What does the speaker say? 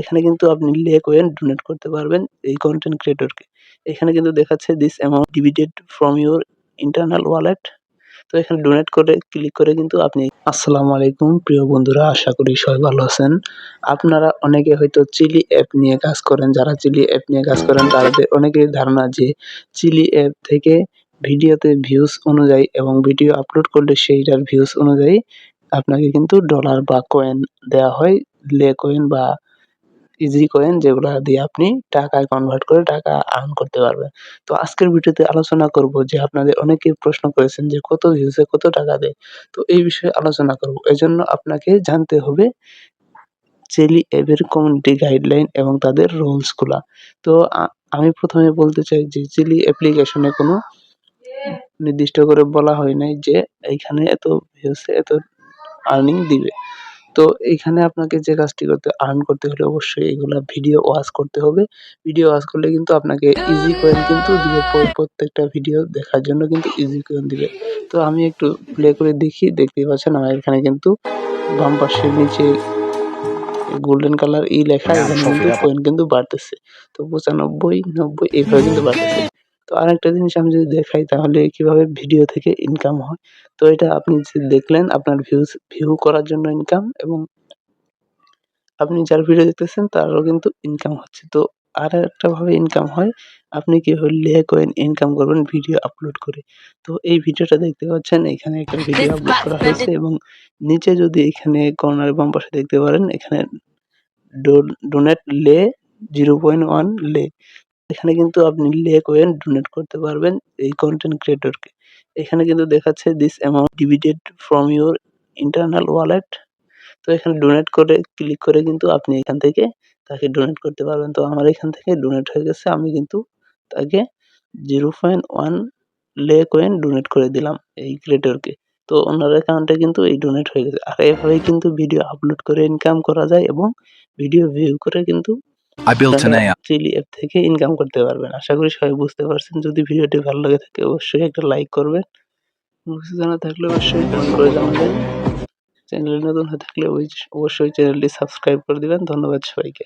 এখানে কিন্তু আপনি লে কয়েন ডোনেট করতে পারবেন এই কন্টেন্ট ক্রিয়েটরকে। এখানে কিন্তু দেখাচ্ছে this amount debited from your internal wallet. তো এখানে ডোনেট করে ক্লিক করে কিন্তু আপনি আসসালামু আলাইকুম প্রিয় বন্ধুরা, আশা করি সবাই ভালো আছেন। আপনারা অনেকে হয়তো চিলি অ্যাপ নিয়ে কাজ করেন। যারা চিলি অ্যাপ নিয়ে কাজ করেন তাদের অনেকের ধারণা যে চিলি অ্যাপ থেকে ভিডিওতে ভিউজ অনুযায়ী এবং ভিডিও আপলোড করলে সেইটার ভিউজ অনুযায়ী আপনাকে কিন্তু ডলার বা কয়েন দেওয়া হয়, লে কয়েন বা ইজি কয়েন, যেগুলা দিয়ে আপনি টাকায় কনভার্ট করে টাকা আর্ন করতে পারবেন। তো আজকের ভিডিওতে আলোচনা করব যে আপনাদের অনেকেই প্রশ্ন করেছেন যে কত ভিউজে কত টাকা দেয়। তো এই বিষয়ে আলোচনা করব। এজন্য আপনাকে জানতে হবে চেলি অ্যাপের কমিউনিটি গাইডলাইন এবং তাদের রুলস গুলা। তো আমি প্রথমে বলতে চাই যে চেলি অ্যাপ্লিকেশনে কোনো নির্দিষ্ট করে বলা হয় নাই যে এইখানে এত ভিউজে এত আর্নিং দিবে। তো এইখানে আপনাকে যে কাজটি আর্ন করতে হলে অবশ্যই এগুলা ভিডিও ওয়াচ করতে হবে। ভিডিও ওয়াচ করলে কিন্তু আপনাকে ইজি কয়েন কিন্তু দিবে। প্রত্যেকটা ভিডিও দেখার জন্য কিন্তু ইজি কয়েন দিবে। তো আমি একটু প্লে করে দেখি। দেখতেই পাচ্ছেন আমার এখানে কিন্তু বাম পাশের নিচে গোল্ডেন কালার লেখা, এখানে কিন্তু কয়েন কিন্তু বাড়তেছে। তো ৯৫, ৯০ এইভাবে কিন্তু বাড়তেছে। তো আরেকটা জিনিস আমি যদি দেখাই তাহলে কিভাবে ভিডিও থেকে ইনকাম হয়। তো এটা আপনি যে দেখলেন আপনার ভিউ করার জন্য ইনকাম, এবং আপনি যার ভিডিও দেখতেছেন তারও কিন্তু ইনকাম হচ্ছে। তো আরেকটা ভাবে ইনকাম হয়, আপনি কিভাবে লে কয়েন ইনকাম করবেন ভিডিও আপলোড করে। তো এই ভিডিওটা দেখতে পাচ্ছেন, এখানে একটা ভিডিও আপলোড করা হয়েছে এবং নিচে যদি এখানে কর্নারে বাম পাশে দেখতে পারেন, এখানে ডোনেট লে 0.1 লে। এখানে কিন্তু আপনি লে কয়েন ডোনেট করতে পারবেন এই কন্টেন্ট ক্রিয়েটরকে। এখানে কিন্তু দেখাচ্ছে this amount debited from your internal wallet. তো এখানে ডোনেট করে ক্লিক করে কিন্তু আপনি এখান থেকে তাকে ডোনেট করতে পারবেন। তো আমার এখান থেকে ডোনেট হয়ে গেছে। আমি কিন্তু তাকে 0.1 লে কয়েন ডোনেট করে দিলাম এই ক্রিয়েটরকে। তো ওনার অ্যাকাউন্টে কিন্তু এই ডোনেট হয়ে গেছে। আর এভাবেই কিন্তু ভিডিও আপলোড করে ইনকাম করা যায় এবং ভিডিও ভিউ করে কিন্তু আপনারা চিলি অ্যাপ থেকে ইনকাম করতে পারবেন। আশা করি সবাই বুঝতে পারছেন। যদি ভিডিওটি ভালো লাগে থাকে অবশ্যই একটা লাইক করবেন। কিছু জানা থাকলে অবশ্যই কমেন্ট করে জানাবেন। চ্যানেলে নতুন হয়ে থাকলে অবশ্যই চ্যানেলটি সাবস্ক্রাইব করে দিবেন। ধন্যবাদ সবাইকে।